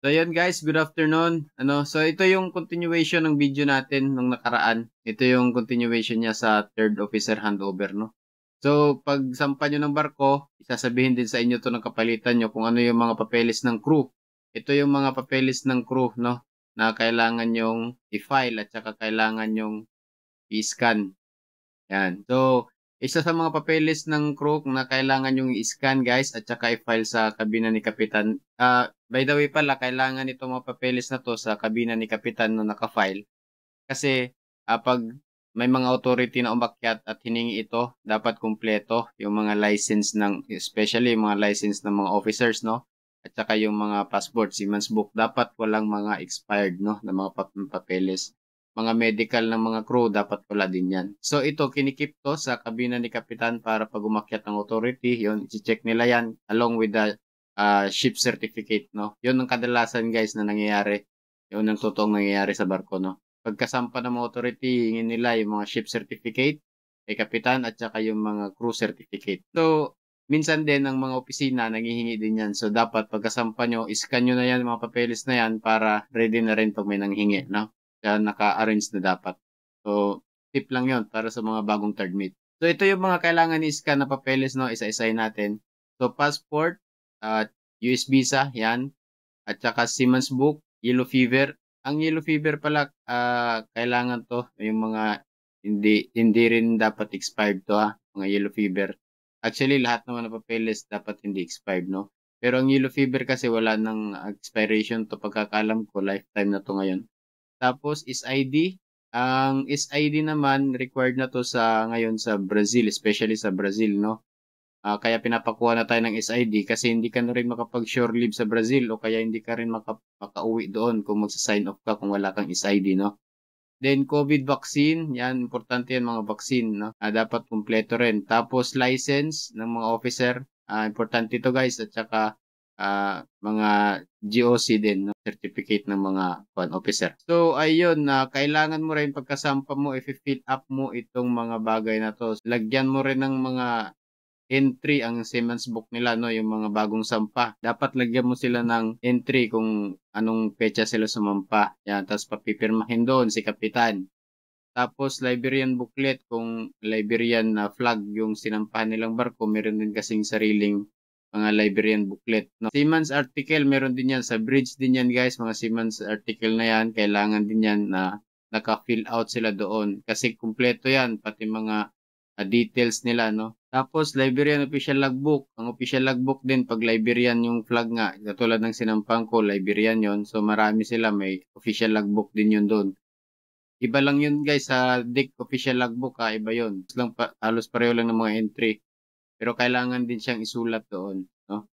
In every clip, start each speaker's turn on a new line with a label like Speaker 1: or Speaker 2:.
Speaker 1: So ayun guys, good afternoon. So ito yung continuation ng video natin nung nakaraan. Ito yung continuation niya sa third officer handover, no? So pag sampa nyo ng barko, isasabihin din sa inyo to ng kapalitan nyo kung ano yung mga papeles ng crew. Ito yung mga papeles ng crew, no? Na kailangan yung i-file at saka kailangan yung i-scan. Yan. So, isa sa mga papeles ng crew na kailangan yung i-scan guys at saka i-file sa kabina ni Kapitan. By the way pala, kailangan itong mga papeles na to sa kabina ni Kapitan na naka-file. Kasi pag may mga authority na umakyat at hiningi ito, dapat kumpleto yung mga license ng, especially yung mga license ng mga officers, no? At saka yung mga passport, Seaman's Book, dapat walang mga expired, no? Na mga papeles. Mga medical ng mga crew, dapat wala din yan. So ito, kinikip to sa kabina ni Kapitan para pag umakyat ng authority, yun, i-check nila yan along with the ship certificate, no? Yun ang kadalasan guys na nangyayari. Yun ang totoong nangyayari sa barko, no? Pagkasampa ng mga authority, hingin nila yung mga ship certificate kay kapitan at saka yung mga crew certificate. So, minsan din ang mga opisina nanghihingi din yan. So, dapat pagkasampa nyo, iscan nyo na yan, mga papeles na yan para ready na rin pag may nanghingi, no? Kaya naka-arrange na dapat. So, tip lang yon para sa mga bagong third mate. So, ito yung mga kailangan i-scan na papeles, no? Isa-isahin natin. So, passport, US visa, yan. At saka Seaman's Book, Yellow Fever. Ang Yellow Fever pala, kailangan to, yung mga hindi rin dapat expired to mga Yellow Fever. Actually, lahat naman ng papeles dapat hindi expired, no? Pero ang Yellow Fever kasi wala nang expiration to pagkakalam ko, lifetime na to ngayon. Tapos is ID. Ang is ID naman required na to sa ngayon sa Brazil, especially sa Brazil, no? Kaya pinapakuha na tayo ng SID kasi hindi ka na rin makapag-shore leave sa Brazil o kaya hindi ka rin makauwi doon kung magsa-sign off ka kung wala kang SID, no? Then, COVID vaccine, yan, importante yan mga vaccine, no? Dapat kumpleto rin. Tapos, license ng mga officer, importante ito guys, at saka mga GOC din, no? Certificate ng mga officer. So, ayun, kailangan mo rin pagkasampa mo, i-fill up mo itong mga bagay na to. Lagyan mo rin ng mga entry ang Siemens book nila, no, yung mga bagong sampa. Dapat lagyan mo sila ng entry kung anong petsa sila sumampa. Yan, tapos papipirmahin doon si Kapitan. Tapos Liberian booklet kung Liberian na flag yung sinampahan nilang barko, meron din kasing sariling mga Liberian booklet. No? Siemens article, meron din yan. Sa bridge din yan guys, mga Siemens article na yan. Kailangan din yan na naka-fill out sila doon. Kasi kumpleto yan, pati mga details nila, no? Tapos, Liberian Official Logbook. Ang Official Logbook din, pag Liberian yung flag nga, katulad ng sinampang ko, Liberian yon. So, marami sila, may Official Logbook din yun doon. Iba lang yun guys, sa DIC Official Logbook, iba yun. Halos pareho lang ng mga entry. Pero kailangan din siyang isulat doon, no?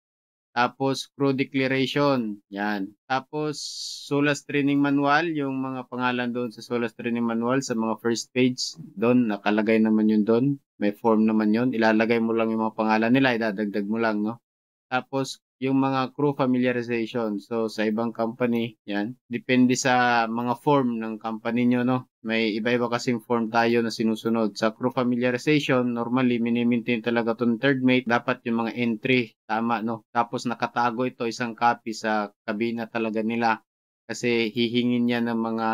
Speaker 1: Tapos, crew declaration. Yan. Tapos, SOLAS training manual. Yung mga pangalan doon sa SOLAS training manual sa mga first page. Doon, nakalagay naman yun doon. May form naman yun. Ilalagay mo lang yung mga pangalan nila. Idadagdag mo lang, no? Tapos, yung mga crew familiarization. So, sa ibang company, yan. Depende sa mga form ng company nyo, no? May iba-iba kasing form tayo na sinusunod. Sa crew familiarization, normally, minimaintain talaga itong third mate. Dapat yung mga entry, tama, no? Tapos, nakatago ito isang copy sa kabina talaga nila. Kasi hihingin yan ng mga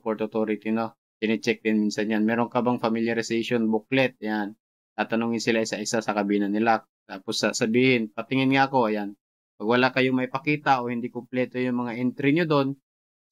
Speaker 1: port authority, no? Tine-check din minsan yan. Meron ka bang familiarization booklet? Yan. Tatanungin sila isa-isa sa kabina nila. Tapos sasabihin, patingin nga ako, ayan. Pag wala kayong may pakita o hindi kumpleto yung mga entry nyo doon,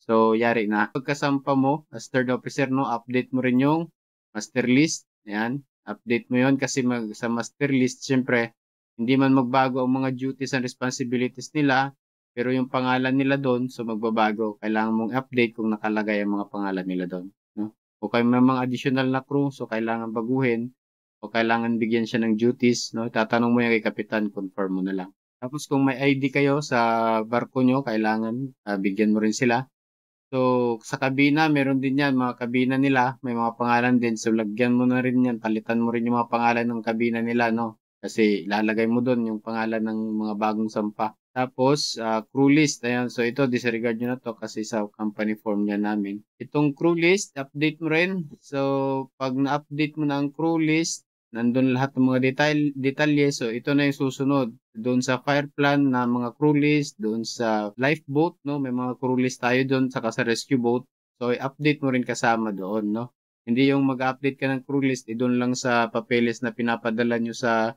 Speaker 1: so yari na. Pagkasampa mo as third officer, no, update mo rin yung master list. Ayan, update mo yon kasi sa master list, syempre, hindi man magbago ang mga duties and responsibilities nila, pero yung pangalan nila doon, so magbabago. Kailangan mong update kung nakalagay ang mga pangalan nila doon. No? O kaya may mga additional na crew, so kailangan baguhin o kailangan bigyan siya ng duties, no? Tatanong mo yan kay kapitan, confirm mo na lang. Tapos kung may ID kayo sa barko nyo, kailangan bigyan mo rin sila. So, sa kabina, meron din yan, mga kabina nila, may mga pangalan din. So, lagyan mo na rin yan, palitan mo rin yung mga pangalan ng kabina nila, no? Kasi ilalagay mo doon yung pangalan ng mga bagong sampa. Tapos, crew list, ayan. So, ito, disregard nyo na to kasi sa company form niya namin. Itong crew list, update mo rin. So, pag na-update mo na ang crew list, nandun lahat ng mga detalye. So, ito na yung susunod. Doon sa fire plan na mga crew list, doon sa lifeboat, no? May mga crew list tayo doon, saka sa rescue boat. So, i-update mo rin kasama doon, no? Hindi yung mag-update ka ng crew list, doon lang sa papeles na pinapadala nyo sa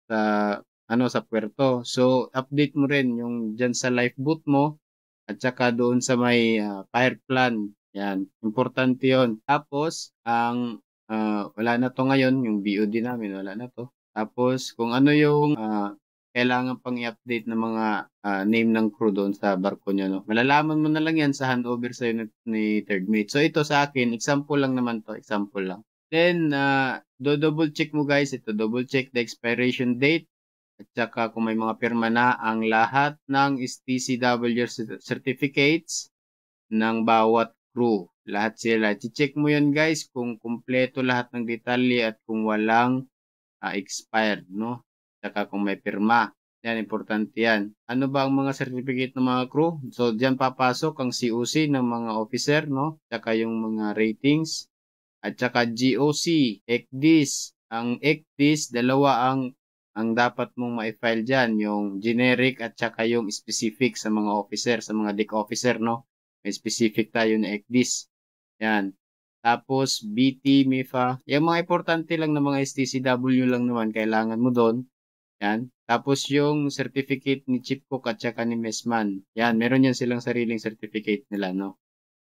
Speaker 1: sa puerto. So, update mo rin yung dyan sa lifeboat mo at saka doon sa may fire plan. Yan, importante yon. Tapos, wala na to ngayon, yung BOD namin, wala na to. Tapos, kung ano yung kailangan pang i-update ng mga name ng crew doon sa barko nyo, no? Malalaman mo na lang yan sa handover sa'yo ni third mate. So, ito sa akin, example lang naman to, example lang. Then, double check mo guys, ito, double check the expiration date at saka kung may mga pirma na ang lahat ng STCW certificates ng bawat crew. Lahat sila. I-check mo yan guys kung kumpleto lahat ng detalye at kung walang expired, no? Saka kung may pirma. Yan, importante yan. Ano ba ang mga certificate ng mga crew? So, diyan papasok ang COC ng mga officer, no? Saka yung mga ratings. At saka GOC, ECDIS. Ang ECDIS, dalawa ang dapat mong ma-file dyan, yung generic at saka yung specific sa mga officer, sa mga deck officer, no? May specific tayo na ECDIS. Yan. Tapos, BT, MIFA. Yung mga importante lang na mga STCW lang naman, kailangan mo doon. Yan. Tapos, yung certificate ni Chief Cook at saka ni Messman. Yan. Meron yan silang sariling certificate nila, no?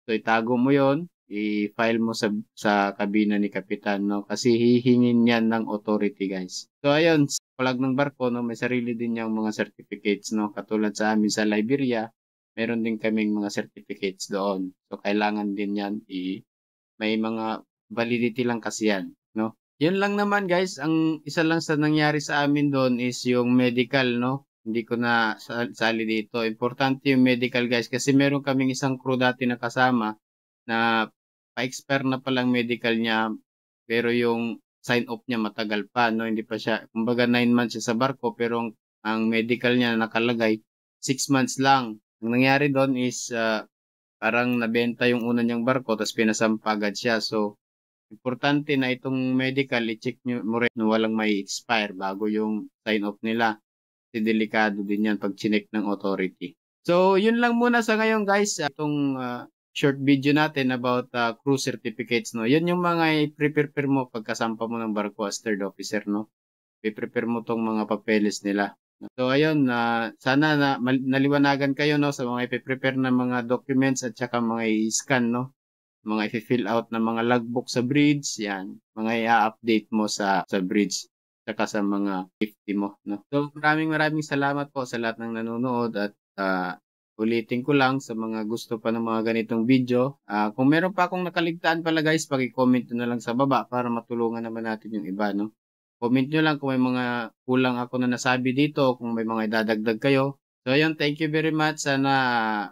Speaker 1: So, itago mo yon, i-file mo sa kabina ni Kapitan, no? Kasi hihingin yan ng authority, guys. So, ayun, sa flag ng barko, no? May sarili din yung mga certificates, no? Katulad sa amin sa Liberia, meron din kaming mga certificates doon. So, kailangan din yan, may mga validity lang kasi yan, no? Yun lang naman, guys. Ang isa lang sa nangyari sa amin doon is yung medical, no? Hindi ko na sali dito. Importante yung medical, guys, kasi meron kaming isang crew dati na kasama na pa-expire na palang medical niya, pero yung sign off niya matagal pa, no? Hindi pa siya, kumbaga 9 months siya sa barko, pero ang medical niya nakalagay 6 months lang. Ang nangyari doon is parang nabenta yung una niyang barko, tapos pinasampa agad siya. So, importante na itong medical, i-check nyo mo rin na walang may expire bago yung sign off nila. Kasi delikado din yan pag chinek ng authority. So, yun lang muna sa ngayon guys. Itong short video natin about crew certificates, no? Yun yung mga i-prepare mo pagkasampa mo ng barko as third officer, no? I-prepare mo tong mga papeles nila. So, ayun, sana naliwanagan kayo, no? Sa mga i-prepare na mga documents at saka mga i-scan, no? Mga i-fill out na mga logbook sa bridge, yan. Mga i-update mo sa bridge saka sa mga safety mo, no? So, maraming salamat po sa lahat ng nanonood at ulitin ko lang sa mga gusto pa ng mga ganitong video. Kung meron pa akong nakaligtaan pala guys, paki-comment nyo na lang sa baba para matulungan naman natin yung iba, no? Comment nyo lang kung may mga kulang ako na nasabi dito, kung may mga idadagdag kayo. So, ayun, thank you very much. Sana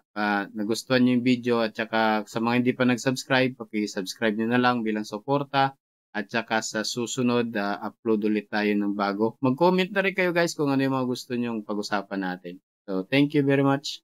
Speaker 1: nagustuhan nyo yung video at saka sa mga hindi pa nag-subscribe, paki-subscribe nyo na lang bilang suporta. At saka sa susunod, upload ulit tayo ng bago. Mag-comment na rin kayo guys kung ano yung mga gusto nyong pag-usapan natin. So, thank you very much.